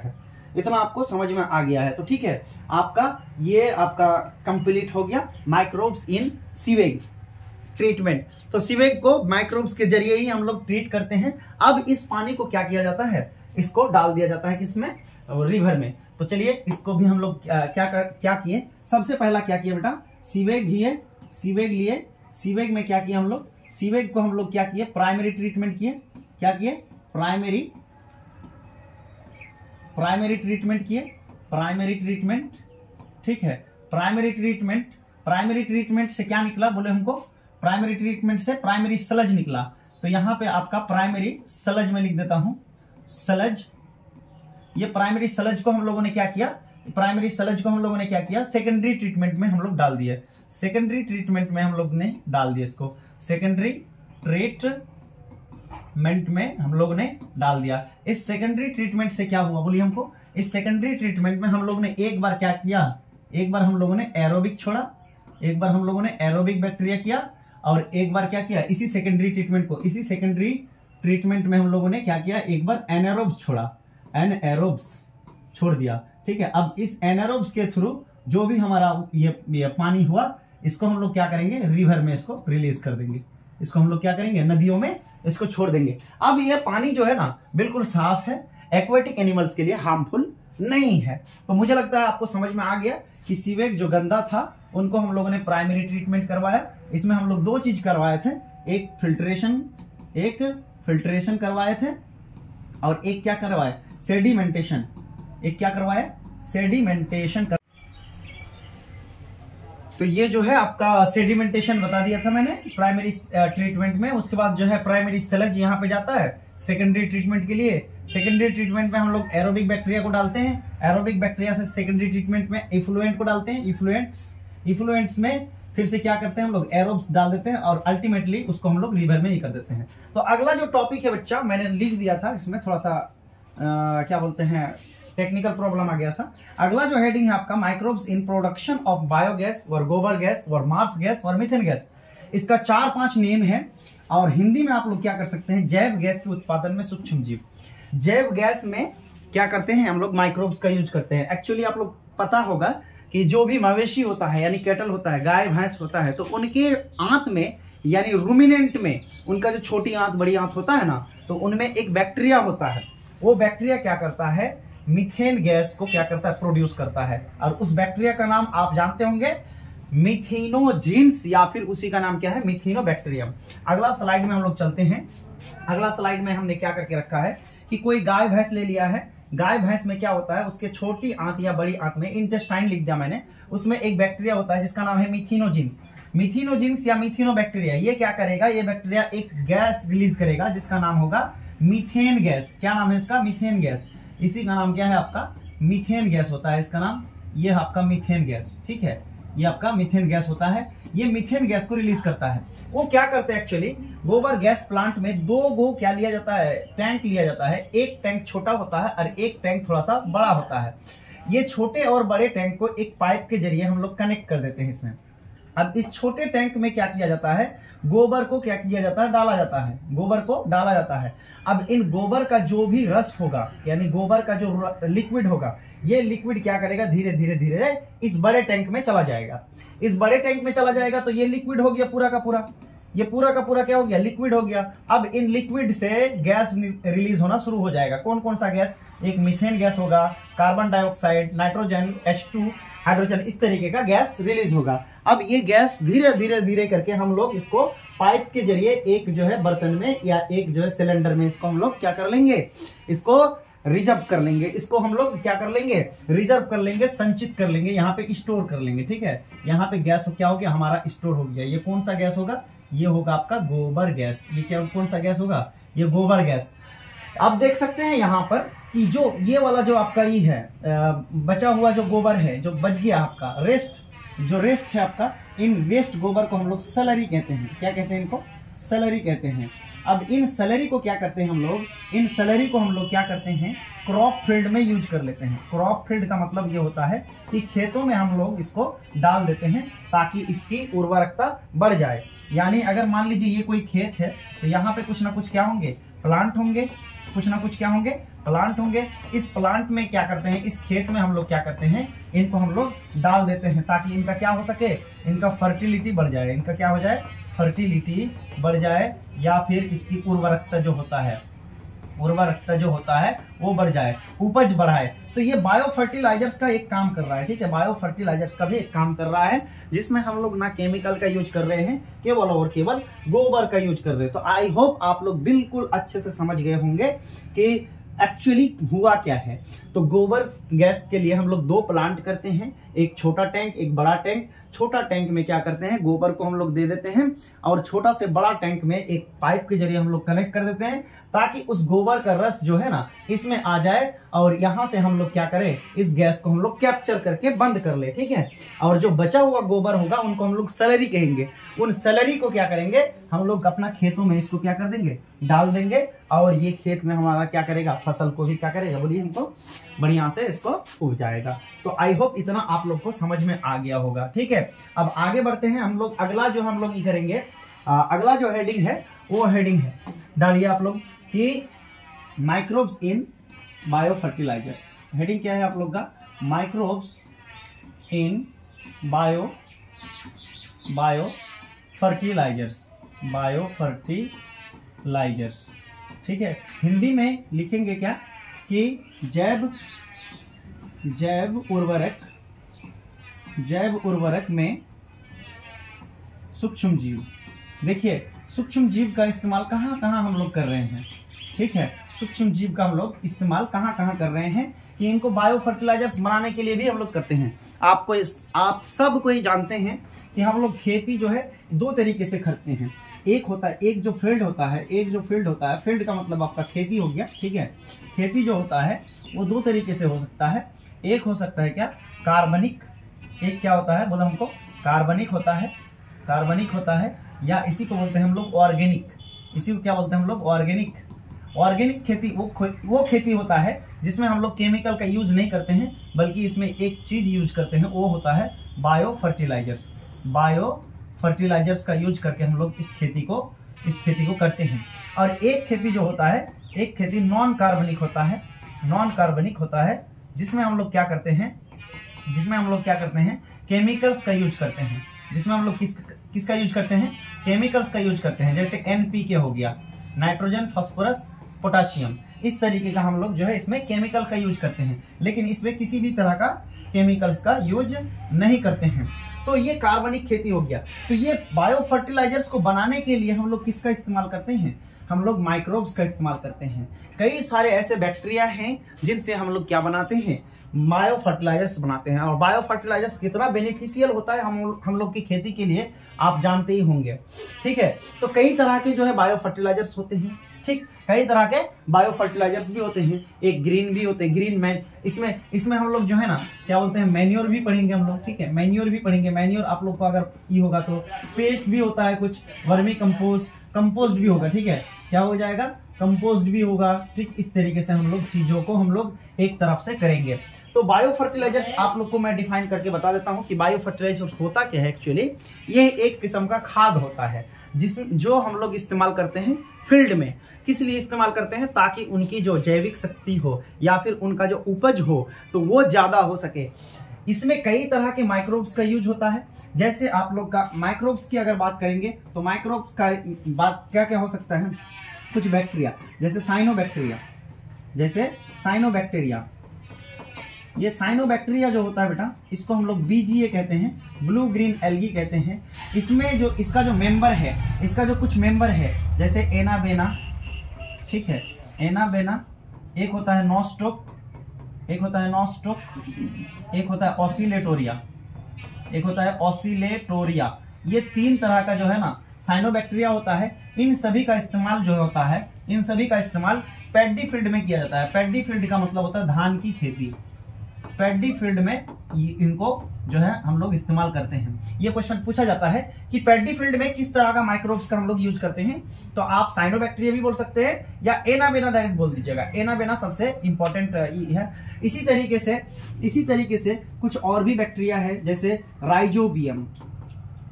Speaker 1: है, तो ठीक है, आपका कंप्लीट हो गया माइक्रोब्स इन सीवेज ट्रीटमेंट। तो सीवेज को माइक्रोब्स के जरिए ही हम लोग ट्रीट करते हैं। अब इस पानी को क्या किया जाता है, इसको डाल दिया जाता है किसमें, रिवर में। तो चलिए इसको भी हम लोग क्या किए, सबसे पहला क्या किया बेटा, सीवेज लिए, सीवेज में क्या किया हम लोग, सीवेज को हम लोग क्या किए, प्राइमरी ट्रीटमेंट किए, क्या किए, प्राइमरी ट्रीटमेंट, ठीक है, प्राइमरी ट्रीटमेंट से क्या निकला बोले हमको, प्राइमरी ट्रीटमेंट से प्राइमरी सलज निकला, तो यहां पे आपका प्राइमरी सलज में लिख देता हूं, सलज। ये प्राइमरी सलज को हम लोगों ने क्या किया, प्राइमरी सलज को हम लोगों ने क्या किया, सेकेंडरी ट्रीटमेंट में हम लोग डाल दिए, सेकेंडरी ट्रीटमेंट में हम लोग ने डाल दिया इसको, सेकेंडरी ट्रीटमेंट में हम लोग ने डाल दिया। इस सेकेंडरी ट्रीटमेंट से क्या हुआ बोलिए हमको, इस सेकेंडरी ट्रीटमेंट में हम लोग ने एक बार क्या किया, एक बार हम लोगों ने एरोबिक छोड़ा, एक बार हम लोगों ने एरोबिक बैक्टीरिया किया, और एक बार क्या किया, इसी सेकेंडरी ट्रीटमेंट को, इसी सेकेंडरी ट्रीटमेंट में हम लोगों ने क्या किया, एक बार एनारोब्स छोड़ा, एनारोब्स छोड़ दिया, ठीक है। अब इस एनारोब्स के थ्रू जो भी हमारा ये पानी हुआ, इसको हम लोग क्या करेंगे, रिवर में इसको रिलीज कर देंगे, इसको हम लोग क्या करेंगे, नदियों में इसको छोड़ देंगे। अब ये पानी जो है ना बिल्कुल साफ है, एक्वेटिक एनिमल्स के लिए हार्मफुल नहीं है। तो मुझे लगता है आपको समझ में आ गया कि सीवेज जो गंदा था उनको हम लोगों ने प्राइमरी ट्रीटमेंट करवाया। इसमें हम लोग दो चीज करवाए थे, एक फिल्ट्रेशन करवाए थे, और एक क्या करवाए, सेडिमेंटेशन, एक क्या करवाए, सेडिमेंटेशन कर। तो ये जो है आपका सेडिमेंटेशन बता दिया था मैंने प्राइमरी ट्रीटमेंट में। उसके बाद जो है प्राइमरी सलज यहाँ पे जाता है सेकेंडरी ट्रीटमेंट के लिए। सेकेंडरी ट्रीटमेंट में हम लोग एरोबिक बैक्टीरिया को डालते हैं, एरोबिक बैक्टीरिया से सेकेंडरी ट्रीटमेंट में इफ्लुएंट को डालते हैं, इफ्लुएंट्स में फिर से क्या करते हैं हम लोग, एरोब्स डाल देते हैं, और अल्टीमेटली उसको हम लोग रिवर में ही कर देते हैं। तो अगला जो टॉपिक है बच्चा, मैंने लिख दिया था, इसमें थोड़ा सा क्या बोलते हैं, टेक्निकल प्रॉब्लम आ गया था। अगला जो हेडिंग है आपका, microbes in production of biogas व गोबर गैस व मार्स गैस व मीथेन गैस। इसका 4-5 नेम है, और हिंदी में आप लोग क्या कर सकते हैं, जैव गैस के उत्पादन में सूक्ष्म जीव। जैव गैस में क्या करते हैं हम लोग, माइक्रोब्स का यूज करते हैं। एक्चुअली आप लोग पता होगा कि जो भी मवेशी होता है, यानी कैटल होता है, गाय भैंस होता है, तो उनके आंत में यानी रूमिनेंट में उनका जो छोटी आंत बड़ी आंत होता है ना, तो उनमें एक बैक्टीरिया होता है। वो बैक्टीरिया क्या करता है, मीथेन गैस को क्या करता है, प्रोड्यूस करता है। और उस बैक्टीरिया का नाम आप जानते होंगे, मीथेनोजीन्स, या फिर उसी का नाम क्या है, मीथेनोबैक्टीरियम। अगला स्लाइड में हम लोग चलते हैं। अगला स्लाइड में हमने क्या करके रखा है कि कोई गाय भैंस ले लिया है, गाय भैंस में क्या होता है, उसके छोटी आंत या बड़ी आंत में, इंटेस्टाइन लिख दिया मैंने, उसमें एक बैक्टीरिया होता है जिसका नाम है मीथेनोजीन्स। मीथेनोजीन्स या मीथेनोबैक्टीरिया, ये क्या करेगा, ये बैक्टीरिया एक गैस रिलीज करेगा जिसका नाम होगा मीथेन गैस। क्या नाम है इसका, मीथेन गैस। इसी का नाम क्या है आपका, मीथेन गैस होता है इसका नाम, ये आपका मीथेन गैस, ठीक है, ये आपका मीथेन गैस होता है। ये मीथेन गैस को रिलीज करता है। वो क्या करते हैं एक्चुअली, गोबर गैस प्लांट में 2 गो क्या लिया जाता है, टैंक लिया जाता है। एक टैंक छोटा होता है और एक टैंक थोड़ा सा बड़ा होता है। ये छोटे और बड़े टैंक को एक पाइप के जरिए हम लोग कनेक्ट कर देते हैं इसमें। अब इस छोटे टैंक में क्या किया जाता है, गोबर को क्या किया जाता है, डाला जाता है, गोबर को डाला जाता है। अब इन गोबर का जो भी रस होगा, यानी गोबर का जो लिक्विड होगा, ये लिक्विड क्या करेगा, धीरे धीरे धीरे इस बड़े टैंक में चला जाएगा। इस बड़े टैंक में चला जाएगा तो ये लिक्विड हो गया पूरा का पूरा, ये पूरा का पूरा क्या हो गया, लिक्विड हो गया। अब इन लिक्विड से गैस रिलीज होना शुरू हो जाएगा। कौन कौन सा गैस, एक मीथेन गैस होगा, carbon dioxide, nitrogen, H2, hydrogen, इस तरीके का गैस रिलीज होगा। अब ये गैस धीरे धीरे धीरे करके हम लोग इसको पाइप के जरिए एक जो है बर्तन में या एक जो है सिलेंडर में इसको हम लोग क्या कर लेंगे, इसको रिजर्व कर लेंगे। इसको हम लोग क्या कर लेंगे, रिजर्व कर लेंगे, संचित कर लेंगे, यहाँ पे स्टोर कर लेंगे, ठीक है। यहाँ पे गैस क्या हो गया, हमारा स्टोर हो गया। ये कौन सा गैस होगा, ये होगा आपका गोबर गैस। ये क्या कौन सा गैस होगा, ये गोबर गैस। आप देख सकते हैं यहाँ पर कि जो ये वाला जो आपका ये है बचा हुआ जो गोबर है, जो बच गया आपका रेस्ट, जो रेस्ट है आपका, इन वेस्ट गोबर को हम लोग सलरी कहते हैं। क्या कहते हैं इनको, सलरी कहते हैं। अब इन सलरी को क्या करते हैं हम लोग, इन सलरी को हम लोग क्या करते हैं, क्रॉप फील्ड में यूज कर लेते हैं। क्रॉप फील्ड का मतलब ये होता है कि खेतों में हम लोग इसको डाल देते हैं ताकि इसकी उर्वरकता बढ़ जाए। यानी अगर मान लीजिए ये कोई खेत है तो यहाँ पे कुछ ना कुछ क्या होंगे, प्लांट होंगे, कुछ ना कुछ क्या होंगे, प्लांट होंगे। इस प्लांट में क्या करते हैं, इस खेत में हम लोग क्या करते हैं, इनको हम लोग डाल देते हैं ताकि इनका क्या हो सके, इनका फर्टिलिटी बढ़ जाए। इनका क्या हो जाए, फर्टिलिटी बढ़ जाए, या फिर इसकी उर्वरकता जो होता है, उर्वरकता जो होता है वो बढ़ जाए, उपज बढ़ाए। तो ये बायो फर्टिलाइजर्स का एक काम कर रहा है, ठीक है। बायो फर्टिलाइजर्स का भी एक काम कर रहा है जिसमें हम लोग ना केमिकल का यूज कर रहे हैं, केवल और केवल गोबर का यूज कर रहे हैं। तो आई होप आप लोग बिल्कुल अच्छे से समझ गए होंगे कि एक्चुअली हुआ क्या है। तो गोबर गैस के लिए हम लोग 2 प्लांट करते हैं, एक छोटा टैंक एक बड़ा टैंक। छोटा टैंक में क्या करते हैं, गोबर को हम लोग दे देते हैं और छोटा से बड़ा टैंक में एक पाइप के जरिए हम लोग कनेक्ट कर देते हैं, ताकि उस गोबर का रस जो है ना इसमें आ जाए और यहां से हम लोग क्या करें, इस गैस को हम लोग कैप्चर करके बंद कर ले, ठीक है। और जो बचा हुआ गोबर होगा उनको हम लोग सैलरी कहेंगे। उन सैलरी को क्या करेंगे, हम लोग अपना खेतों में इसको क्या कर देंगे, डाल देंगे और ये खेत में हमारा क्या करेगा, फसल को भी क्या करेगा, बोलिए हमको बढ़िया से इसको उग जाएगा। तो आई होप इतना आप लोग को समझ में आ गया होगा, ठीक है। अब आगे बढ़ते हैं हम लोग। अगला जो हम लोग ये करेंगे, अगला जो हेडिंग है वो हेडिंग है, डालिए आप लोग कि microbes in bio fertilizers. Heading क्या है आप लोग का, microbes in bio fertilizers, bio fertilizers, ठीक है। हिंदी में लिखेंगे क्या कि जैव उर्वरक में सूक्ष्म जीव। देखिए सूक्ष्म जीव का इस्तेमाल कहाँ कहाँ हम लोग कर रहे हैं, ठीक है। सूक्ष्म जीव का हम लोग इस्तेमाल कहाँ कहाँ कर रहे हैं कि इनको बायो फर्टिलाइजर्स बनाने के लिए भी हम लोग करते हैं। आप सब कोई जानते हैं कि हम लोग खेती जो है 2 तरीके से करते हैं। एक जो फील्ड होता है, फील्ड का मतलब आपका खेती हो गया, ठीक है। खेती जो होता है वो 2 तरीके से हो सकता है। एक हो सकता है क्या, कार्बनिक। एक क्या होता है, बोला हमको कार्बनिक होता है, या इसी को बोलते हैं हम लोग ऑर्गेनिक। इसी को क्या बोलते हैं हम लोग, ऑर्गेनिक खेती वो खेती होता है जिसमें हम लोग केमिकल का यूज नहीं करते हैं, बल्कि इसमें एक चीज यूज करते हैं, वो होता है बायो फर्टिलाइजर्स का यूज करके हम लोग इस खेती को करते हैं। और एक खेती जो होता है, एक खेती नॉन कार्बनिक होता है, जिसमें हम लोग क्या करते हैं, केमिकल्स का यूज करते हैं। जिसमें हम लोग किसका यूज करते हैं, केमिकल्स का यूज करते हैं। जैसे NPK हो गया, नाइट्रोजन फास्फोरस पोटाशियम, इस तरीके का हम लोग जो है इसमें केमिकल का यूज करते हैं, लेकिन इसमें किसी भी तरह का केमिकल्स का यूज नहीं करते हैं। तो ये कार्बनिक खेती हो गया। तो ये बायो फर्टिलाइजर्स को बनाने के लिए हम लोग किसका इस्तेमाल करते हैं, हम लोग माइक्रोब्स का इस्तेमाल करते हैं। कई सारे ऐसे बैक्टीरिया हैं जिनसे हम लोग क्या बनाते हैं, बायो फर्टिलाइजर्स बनाते हैं। और बायो फर्टिलाइजर्स कितना बेनिफिशियल होता है हम लोग की खेती के लिए आप जानते ही होंगे, ठीक है। तो कई तरह के जो है बायो फर्टिलाइजर्स होते हैं, ठीक, कई तरह के बायो फर्टिलाइजर्स भी होते हैं। एक ग्रीन भी होते हैं, ग्रीन मैन, इसमें हम लोग जो है ना क्या बोलते हैं, मैन्योर भी पढ़ेंगे हम लोग, ठीक है। मैन्योर भी पढ़ेंगे। मैन्योर आप लोग को अगर ये होगा तो पेस्ट भी होता है कुछ, वर्मी कंपोस्ट भी होगा, ठीक है। क्या हो जाएगा, कंपोस्ट भी होगा, ठीक। इस तरीके से हम लोग चीजों को हम लोग एक तरफ से करेंगे। तो बायो फर्टिलाइजर्स आप लोग को मैं डिफाइन करके बता देता हूं कि बायो फर्टिलाइजर्स होता क्या है। एक्चुअली ये एक किस्म का खाद होता है जो हम लोग इस्तेमाल करते हैं फील्ड में। किस लिए इस्तेमाल करते हैं, ताकि उनकी जो जैविक शक्ति हो या फिर उनका जो उपज हो तो वो ज्यादा हो सके। इसमें कई तरह के माइक्रोब्स का यूज होता है। जैसे आप लोग का माइक्रोब्स की अगर बात करेंगे तो माइक्रोब्स का बात क्या क्या हो सकता है, कुछ बैक्टीरिया जैसे साइनोबैक्टीरिया। ये साइनोबैक्टीरिया जो होता है बेटा, इसको हम लोग BGA कहते हैं, ब्लू ग्रीन एल्गी कहते हैं। इसमें जो इसका जो मेंबर है, इसका जो कुछ मेंबर है, जैसे एनाबेना, ठीक है, एनाबेना, एक होता है नॉस्टोक, एक होता है ऑसिलेटोरिया, ये 3 तरह का जो है ना साइनोबैक्टीरिया होता है। इन सभी का इस्तेमाल पैडी फील्ड में किया जाता है। पैडी फील्ड का मतलब होता है धान की खेती। पैडी फील्ड में इनको जो है हम लोग इस्तेमाल करते हैं। ये क्वेश्चन पूछा जाता है कि पैडी फील्ड में किस तरह का माइक्रोब्स का हम लोग यूज करते हैं, तो आप साइनोबैक्टीरिया भी बोल सकते हैं या एनाबेना डायरेक्ट बोल दीजिएगा। एनाबेना सबसे इंपॉर्टेंट है। इसी तरीके से कुछ और भी बैक्टीरिया है, जैसे राइजोबियम,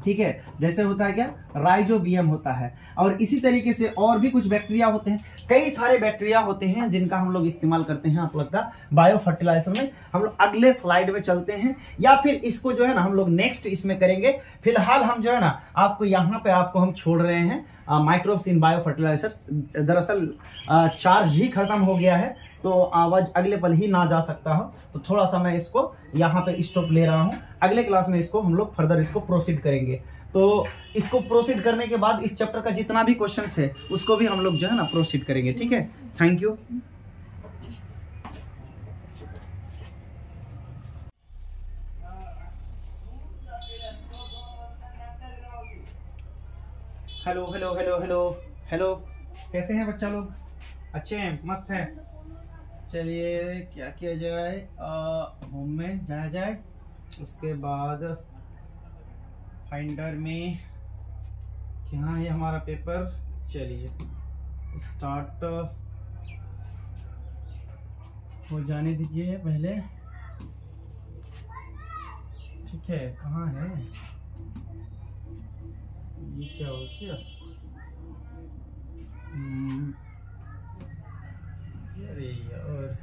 Speaker 1: ठीक है, जैसे होता है क्या, राइजोबियम होता है। और इसी तरीके से और भी कुछ बैक्टीरिया होते हैं। कई सारे बैक्टीरिया होते हैं जिनका हम लोग इस्तेमाल करते हैं आप लोग का बायो फर्टिलाइजर में। हम लोग अगले स्लाइड में चलते हैं, या फिर इसको जो है ना हम लोग नेक्स्ट इसमें करेंगे। फिलहाल हम जो है ना आपको यहाँ पे हम छोड़ रहे हैं माइक्रोब्स इन बायो फर्टिलाइजर्स। दरअसल चार्ज ही खत्म हो गया है, तो आवाज अगले पल ही ना जा सकता हो, तो थोड़ा सा मैं इसको यहाँ पे स्टॉप ले रहा हूँ। अगले क्लास में इसको हम लोग फर्दर इसको प्रोसीड करेंगे। तो इसको प्रोसीड करने के बाद इस चैप्टर का जितना भी क्वेश्चंस है उसको भी हम लोग जो है ना प्रोसीड करेंगे, ठीक है। Thank you. Hello hello hello hello hello, कैसे हैं बच्चा लोग? अच्छे हैं, मस्त हैं। चलिए क्या किया जाए, होम में जाया जाए, उसके बाद फाइंडर में क्या है हमारा पेपर। चलिए स्टार्ट हो जाने दीजिए पहले, ठीक है। कहाँ है ये, क्या हो गया? अरे यार,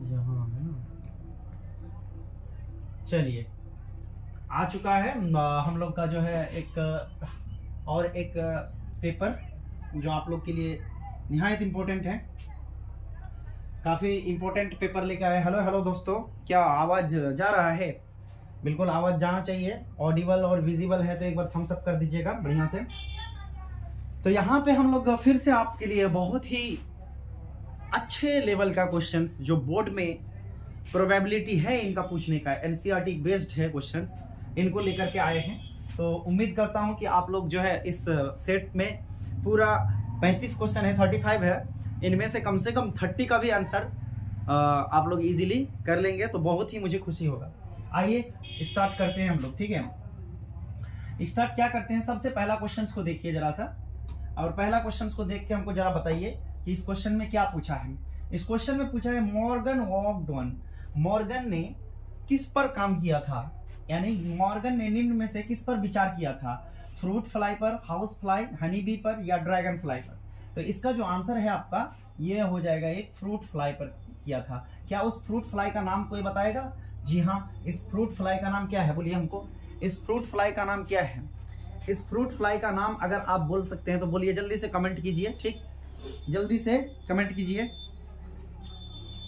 Speaker 1: यहाँ है ना। चलिए आ चुका है हम लोग का जो है एक और एक पेपर जो आप लोग के लिए निहायत इम्पोर्टेंट है, काफ़ी इम्पोर्टेंट पेपर लेके आए। हेलो हेलो दोस्तों, क्या आवाज़ जा रहा है? बिल्कुल आवाज़ जाना चाहिए, ऑडिबल और विजिबल है तो एक बार थम्स अप कर दीजिएगा बढ़िया से। तो यहाँ पे हम लोग फिर से आपके लिए बहुत ही अच्छे लेवल का क्वेश्चंस जो बोर्ड में प्रोबेबिलिटी है इनका पूछने का, एनसीईआरटी बेस्ड है क्वेश्चंस, इनको लेकर के आए हैं। तो उम्मीद करता हूँ कि आप लोग जो है इस सेट में पूरा 35 क्वेश्चन है, 35 है, इनमें से कम 30 का भी आंसर आप लोग इजीली कर लेंगे तो बहुत ही मुझे खुशी होगा। आइए स्टार्ट करते हैं हम लोग, ठीक है। स्टार्ट क्या करते हैं, सबसे पहला क्वेश्चन को देखिए जरा सा, और पहला क्वेश्चन को देख के हमको जरा बताइए कि इस क्वेश्चन में क्या पूछा है। इस क्वेश्चन में पूछा है मॉर्गन वर्कड ऑन, मॉर्गन ने किस पर काम किया था, यानी मॉर्गन ने निम्न में से किस पर विचार किया था, फ्रूट फ्लाई पर, हाउस फ्लाई, हनी बी पर या ड्रैगन फ्लाई पर। तो इसका जो आंसर है आपका ये हो जाएगा एक फ्रूट फ्लाई पर किया था। क्या उस फ्रूट फ्लाई का नाम कोई बताएगा? जी हाँ, इस फ्रूट फ्लाई का नाम क्या है, बोलिए हमको। इस फ्रूट फ्लाई का नाम क्या है? इस फ्रूट फ्लाई का नाम अगर आप बोल सकते हैं तो बोलिए, जल्दी से कमेंट कीजिए, ठीक, जल्दी से कमेंट कीजिए।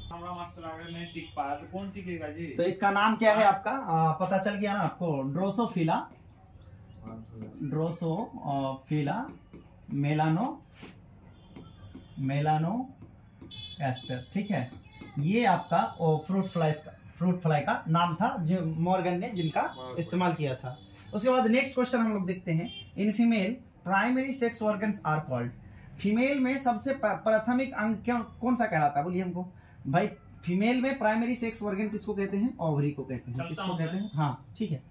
Speaker 2: तो कौन टिकेगा जी?
Speaker 1: तो इसका नाम क्या है आपका? पता चल गया ना आपको, ड्रोसोफिला, ड्रोसोफिला मेलानो एस्टर, ठीक है। ये आपका फ्रूट फ्लाई का नाम था जो मॉर्गन ने जिनका इस्तेमाल किया था। उसके बाद नेक्स्ट क्वेश्चन हम लोग देखते हैं, इन female primary sex organs are called. Female में सबसे प्राथमिक अंग कौन सा कहलाता है, बोलिए हमको भाई। फीमेल में प्राइमरी सेक्स ऑर्गन किसको कहते हैं? ओवरी को कहते हैं। किसको कहते हैं? हाँ ठीक है,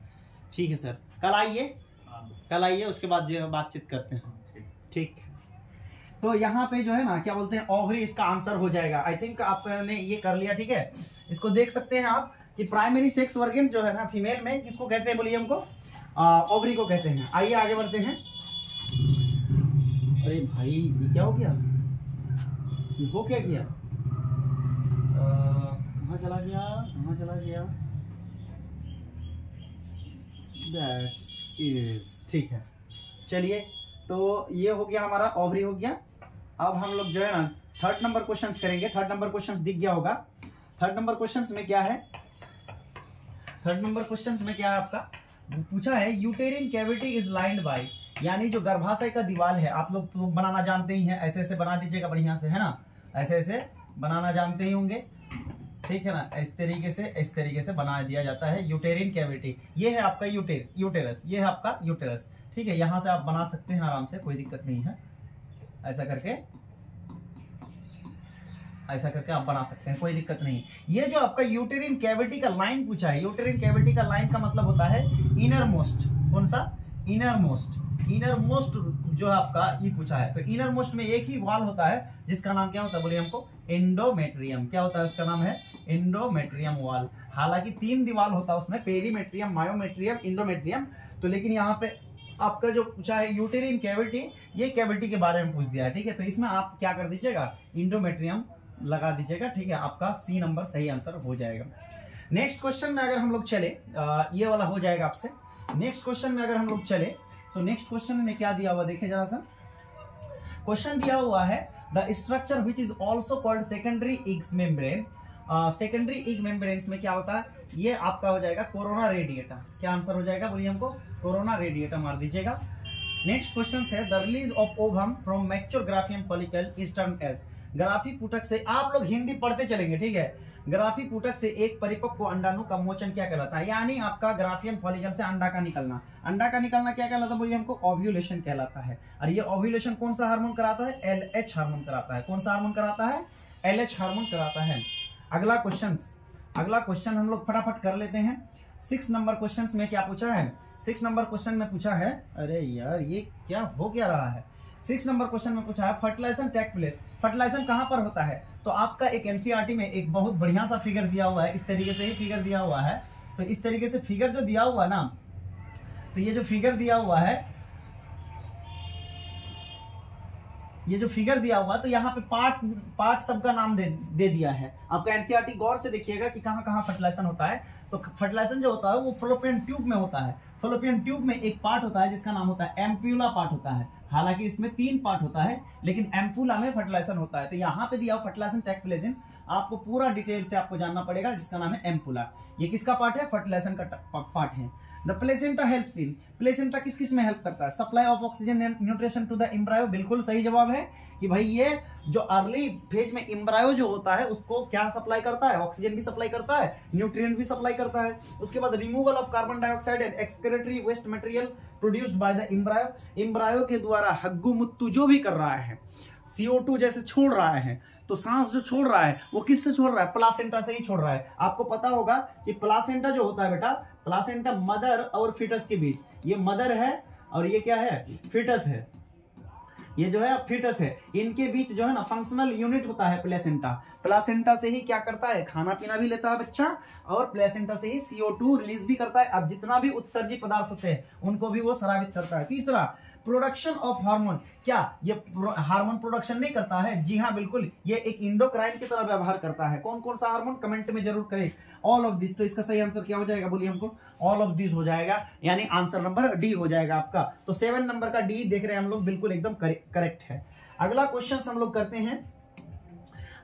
Speaker 1: ठीक है सर, कल आइए उसके बाद जो बातचीत करते हैं, ठीक। तो यहाँ पे जो है ना क्या बोलते हैं, ओवरी इसका आंसर हो जाएगा। आई थिंक आपने ये कर लिया, ठीक है। इसको देख सकते हैं आप कि प्राइमरी सेक्स ऑर्गन जो है ना फीमेल में किसको कहते हैं, बोलिए हमको, ओवरी को कहते हैं। आइए आगे बढ़ते हैं। अरे भाई ये क्या हो गया, वो क्या किया, कहाँ चला गया, दैट्स इज, ठीक है। चलिए तो ये हो गया हमारा, ओवरी हो गया। अब हम लोग जो है ना थर्ड नंबर क्वेश्चंस करेंगे। थर्ड नंबर क्वेश्चंस दिख गया होगा। थर्ड नंबर क्वेश्चंस में क्या है, थर्ड नंबर क्वेश्चंस में क्या है आपका, पूछा है यूटेरिन कैविटी इज लाइंड बाय, यानी जो गर्भाशय का दीवार है, आप लोग तो बनाना जानते ही हैं, ऐसे ऐसे बना दीजिएगा बढ़िया से, है ना, ऐसे ऐसे बनाना जानते ही होंगे, ठीक है ना। इस तरीके से बना दिया जाता है यूटेरिन कैविटी। ये है आपका यूटेरस, ये है आपका यूटेरस, ठीक है। यहां से आप बना सकते हैं आराम से, कोई दिक्कत नहीं है। ऐसा करके आप बना सकते हैं, कोई दिक्कत नहीं। ये जो आपका यूटेरिन कैविटी का लाइन पूछा है, यूटेरिन कैविटी का लाइन का मतलब होता है इनर मोस्ट, कौन सा, इनर मोस्ट जो है आपका ये पूछा है। तो इनर मोस्ट में एक ही वॉल होता है जिसका नाम क्या होता है, बोलिए हमको, एंडोमेट्रियम। क्या होता है उसका नाम है, एंडोमेट्रियम वॉल। हालांकि 3 दीवार होता है उसमें, पेरीमेट्रियम, मायोमेट्रियम, इंडोमेट्रियम। तो लेकिन यहाँ पे आपका जो पूछा है यूटेरिन कैविटी, ये कैविटी के बारे में पूछ दिया है, ठीक है। तो इसमें आप क्या कर दीजिएगा, इंडोमेट्रियम लगा दीजिएगा, ठीक है। आपका सी नंबर सही आंसर हो जाएगा। नेक्स्ट क्वेश्चन में अगर हम लोग चले, ये वाला हो जाएगा आपसे। नेक्स्ट क्वेश्चन में अगर हम लोग चले तो नेक्स्ट क्वेश्चन में क्या दिया हुआ, देखिए जरा सा। क्वेश्चन दिया हुआ है the structure which is also called secondary eggs membrane. Secondary egg membranes में क्या होता है, ये आपका हो जाएगा कोरोना रेडिएटा। क्या आंसर हो जाएगा, बोलिए हमको, कोरोना रेडिएटा मार दीजिएगा। नेक्स्ट क्वेश्चन है the release of ovum from mature graafian follicle is termed as. ग्राफी पुटक से, आप लोग हिंदी पढ़ते चलेंगे, ठीक है। ग्राफिक ऊतक से एक परिपक्व अंडाणु का मोचन क्या कहलाता है? यानी आपका ग्राफियन फॉलिकल से अंडा का निकलना। अंडा का निकलना क्या कहलाता है? बोलिए हमको ओव्यूलेशन कहलाता है। और ये ओव्यूलेशन कौन सा हार्मोन कराता है? LH हार्मोन कराता है। कौन सा हार्मोन कराता है? LH हार्मोन कराता है। अगला क्वेश्चन हम लोग फटाफट कर लेते हैं। 6 नंबर क्वेश्चन में क्या पूछा है? 6 नंबर क्वेश्चन में पूछा है, अरे यार ये क्या हो क्या रहा है? 6 नंबर क्वेश्चन में पूछा है फर्टिलाइजेशन टेक प्लेस। फर्टिलाइजेशन कहां पर होता है? तो आपका एक एनसीईआरटी में एक बहुत बढ़िया सा फिगर दिया हुआ है, इस तरीके से ही फिगर दिया हुआ है। तो इस तरीके से फिगर जो दिया हुआ ना, तो ये जो फिगर दिया हुआ है, ये जो फिगर दिया हुआ, तो यहाँ पे पार्ट सबका नाम दे दिया है। आपका एनसीईआरटी गौर से देखिएगा कि कहां कहां फर्टिलाइजेशन होता है। तो फर्टिलाइजेशन जो होता है वो फॉलोपियन ट्यूब में होता है। फॉलोपियन ट्यूब में एक पार्ट होता है जिसका नाम होता है एम्प्यूला पार्ट होता है। हालांकि इसमें 3 पार्ट होता है, लेकिन एम्पूला में फर्टिलाइजेशन होता है। तो यहाँ पे दिया फर्टिलाइजेशन टेक प्लेस इन, आपको पूरा डिटेल से आपको जानना पड़ेगा, जिसका नाम है एम्पूला। ये किसका पार्ट है? फर्टिलाइजेशन का पार्ट है। The placenta helps in, placenta किस किस में हेल्प करता है? Supply of oxygen and nutrition to the embryo. बिल्कुल सही जवाब है कि भाई ये जो अर्ली फेज में एम्ब्रायो जो होता है उसको क्या सप्लाई करता है? ऑक्सीजन भी सप्लाई करता है, न्यूट्रिएंट भी सप्लाई करता है। उसके बाद removal of carbon dioxide and excretory waste material produced by the embryo. Embryo के द्वारा हग्गू मुत्तू जो भी कर रहा है, CO2 जैसे छोड़ रहा है, तो सांस जो छोड़ रहा है वो किससे छोड़ रहा है? प्लासेंटा से ही छोड़ रहा है। आपको पता होगा कि प्लासेंटा जो होता है बेटा, प्लासेंटा मदर और फीटस के बीच, ये मदर है और ये क्या है? फीटस है। ये जो है फीटस है, इनके बीच जो है ना फंक्शनल यूनिट होता है प्लेसेंटा। प्लासेंटा से ही क्या करता है? खाना पीना भी लेता है बच्चा, और प्लेसेंटा से ही CO2 रिलीज भी करता है। अब जितना भी उत्सर्जी पदार्थ होते हैं उनको भी वो स्रावित करता है। तीसरा, प्रोडक्शन ऑफ हार्मोन। क्या ये हार्मोन प्रोडक्शन नहीं करता है? जी हाँ बिल्कुल, ये एक इंडोक्राइन की तरह व्यवहार करता है। कौन कौन सा हार्मोन? कमेंट में जरूर करें। All of this. तो इसका सही आंसर क्या हो जाएगा? बोलिए हमको। ऑल ऑफ दिस हो जाएगा, यानी आंसर नंबर डी हो जाएगा आपका। तो 7 नंबर का डी देख रहे हैं हम लोग, बिल्कुल एकदम करेक्ट है। अगला क्वेश्चन हम लोग करते हैं।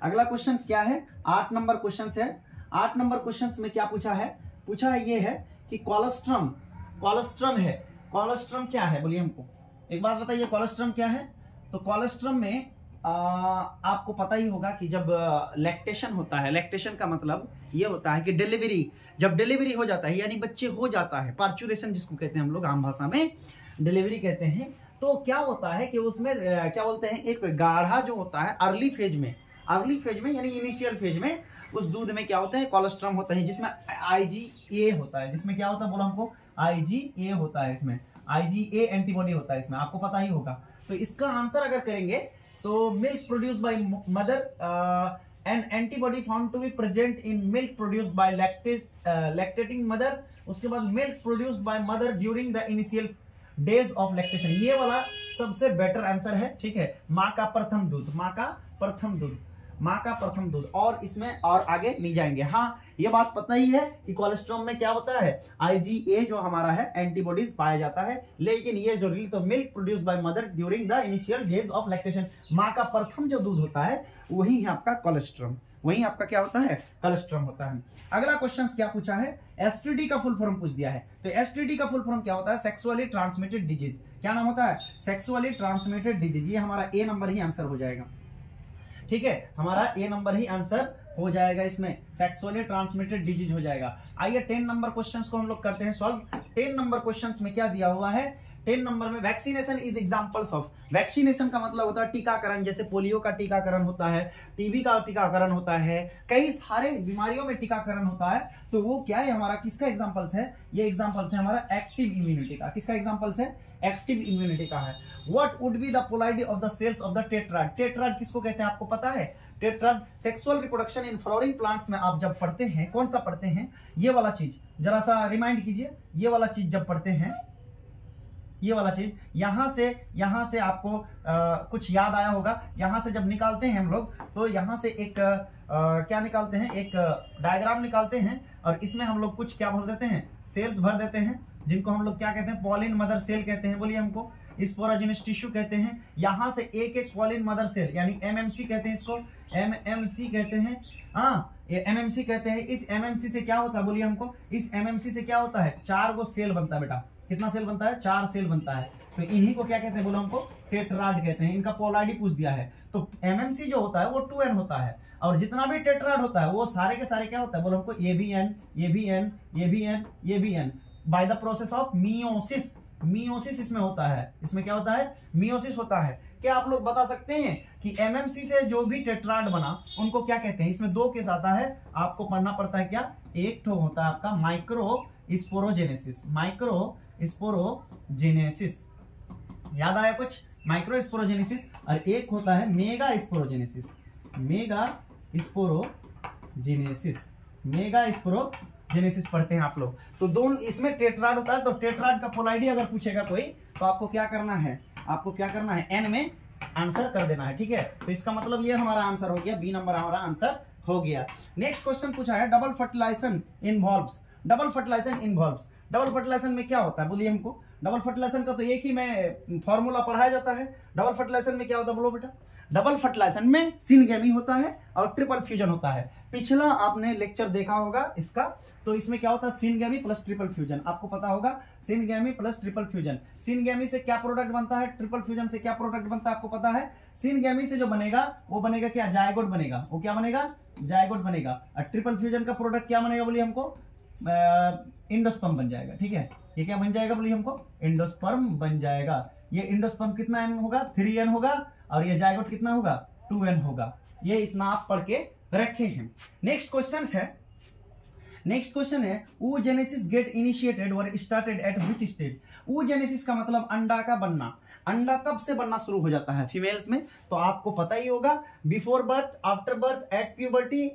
Speaker 1: अगला क्वेश्चन क्या है? 8 नंबर क्वेश्चन है। 8 नंबर क्वेश्चन में क्या पूछा है? पूछा है ये है कि कोलेस्ट्रम है। कोलेस्ट्रम क्या है? बोलिए हमको, एक बात बताइए, कोलेस्ट्रम क्या है? तो कोलेस्ट्रम में आपको पता ही होगा कि जब लैक्टेशन होता है, लैक्टेशन का मतलब ये होता है कि जब डिलीवरी हो जाता है, यानी बच्चे हो जाता है, पार्चुरेशन जिसको कहते हैं हम लोग आम भाषा में डिलीवरी कहते हैं, तो क्या होता है कि उसमें क्या बोलते हैं, एक गाढ़ा जो होता है अर्ली फेज में यानी इनिशियल फेज में, उस दूध में क्या होता है? कोलेस्ट्रम होता है, जिसमें IgA होता है। जिसमें क्या होता है? बोलो हमको। IgA होता है, इसमें IgA एंटीबॉडी होता है, इसमें आपको पता ही होगा। तो इसका आंसर अगर करेंगे तो milk produce by mother an antibody found to be present in milk produce by lactating mother. उसके बाद milk produce by mother during the initial days of lactation. ये वाला सबसे बेटर आंसर है, ठीक है। माँ का प्रथम दूध, और इसमें और आगे नहीं जाएंगे। हाँ, ये बात पता ही है कि कोलेस्ट्रॉल में क्या होता है? IgA जो हमारा है एंटीबॉडीज पाया जाता है, लेकिन ये जो तो milk produce by mother during the initial days of lactation, माँ का प्रथम जो दूध होता है वही है आपका कोलेस्ट्रॉल, वही आपका क्या होता है? कोलेस्ट्रॉल होता है। अगला क्वेश्चन क्या पूछा है? STD का फुल फॉर्म पूछ दिया है। तो STD का फुल फॉर्म क्या होता है? Sexually transmitted disease. क्या नाम होता है? Sexually transmitted disease. ये हमारा A नंबर ही आंसर हो जाएगा, ठीक है। हमारा A नंबर ही आंसर हो जाएगा, इसमें सेक्सुअली ट्रांसमिटेड डिजीज हो जाएगा। आइए 10 नंबर क्वेश्चंस को हम लोग करते हैं सॉल्व। 10 नंबर क्वेश्चंस में क्या दिया हुआ है? 10 नंबर में vaccination is examples of. Vaccination का मतलब होता है टीकाकरण, जैसे पोलियो का टीकाकरण होता है, टीबी का टीकाकरण होता है, कई सारे बीमारियों में टीकाकरण होता है। तो वो क्या है हमारा? किसका एग्जांपल्स है? ये एग्जांपल्स है हमारा एक्टिव इम्यूनिटी का। किसका एग्जांपल्स है? एक्टिव इम्यूनिटी का है। What would be the polarity of the cells of the tetrad? Tetrad किसको कहते हैं आपको पता है? Tetrad sexual reproduction in flowering plants में आप जब पढ़ते हैं, कौन सा पढ़ते हैं? ये वाला चीज जरा सा रिमाइंड कीजिए। ये वाला चीज जब पढ़ते हैं, ये वाला चीज यहां से आपको कुछ याद आया होगा। यहां से जब निकालते हैं हम लोग, तो यहां से एक क्या निकालते हैं? एक डायग्राम निकालते हैं, और इसमें हम लोग कुछ क्या भर देते हैं? सेल्स भर देते हैं, जिनको हम लोग क्या कहते हैं? पॉलिन मदर सेल कहते हैं। बोलिए हमको। स्पोरोजेनिक टिश्यू कहते हैं। यहां से एक पॉलिन मदर सेल, यानी MMC कहते हैं इसको, MMC कहते हैं। हाँ, ये MMC कहते हैं। इस MMC से क्या होता है? बोलिए हमको। इस MMC से क्या होता है? 4 गो सेल बनता है बेटा, कितना सेल बनता है, 4 सेल बनता है। तो इन्हीं को क्या कहते हैं, बोलो हमको टेट्राड कहते हैं। इनका पोलैरिटी पूछ दिया है, तो एमएमसी जो होता है वो 2n होता है, और जितना भी टेट्राड होता है वो सारे के सारे क्या होता है, बोलो हमको ये भी n, ये भी n, ये भी n, ये भी n, by the process of meiosis. Meiosis इसमें होता है, इसमें क्या होता है, मियोसिस होता है। क्या आप लोग बता सकते हैं कि एमएमसी से जो भी टेट्राड बना उनको क्या कहते हैं? इसमें 2 केस आता है, आपको पढ़ना पड़ता है क्या, एक तो होता है आपका माइक्रो स्पोरोजेनेसिस, माइक्रो स्पोरोजेनेसिस, याद आया कुछ, माइक्रो स्पोरोजेनेसिस, और एक होता है mega sporogenesis, mega sporogenesis, mega sporogenesis पढ़ते हैं आप लोग। तो दोनों इसमें टेट्राड होता है, तो टेट्राड का पोलैरिटी अगर पूछेगा कोई तो आपको क्या करना है, आपको क्या करना है, एन में आंसर कर देना है, ठीक है। तो इसका मतलब ये हमारा आंसर हो गया, बी नंबर हमारा आंसर हो गया। नेक्स्ट क्वेश्चन पूछा है double fertilization involves, double fertilization involves, double fertilization में क्या होता है बोलिए हमको। डबल फर्टिलाइजेशन का तो एक ही में फॉर्मूला पढ़ाया जाता है। डबल फर्टिलाइजेशन में क्या होता है बोलो बेटा, डबल फर्टिलाइजेशन में सिनगेमी होता है और ट्रिपल फ्यूजन होता है। पिछला आपने लेक्चर देखा होगा इसका, तो इसमें क्या होता है, सिनगेमी प्लस ट्रिपल फ्यूजन, आपको पता होगा syngamy plus triple fusion. Syngamy से क्या प्रोडक्ट बनता है, ट्रिपल फ्यूजन से क्या प्रोडक्ट बनता है आपको पता है। सिनगेमी से जो बनेगा वो बनेगा क्या, जायगोट बनेगा, वो क्या बनेगा, जायगोट बनेगा। और ट्रिपल फ्यूजन का प्रोडक्ट क्या बनेगा बोलिए हमको, इंडोस्पर्म बन जाएगा, ठीक है। ये क्या बन जाएगा बोलिए हमको, इंडोस्पर्म बन जाएगा। ये इंडोस्पर्म कितना n होगा, 3n होगा, और ये जायगोट कितना होगा, 2n होगा। ये इतना आप पढ़ के रखे हैं। नेक्स्ट क्वेश्चन है, नेक्स्ट क्वेश्चन है oogenesis गेट इनिशिएटेड और started at which stage. oogenesis का मतलब अंडा का बनना। अंडा कब से बनना शुरू हो जाता है फीमेल्स में, तो आपको पता ही होगा, before birth, after birth, at puberty,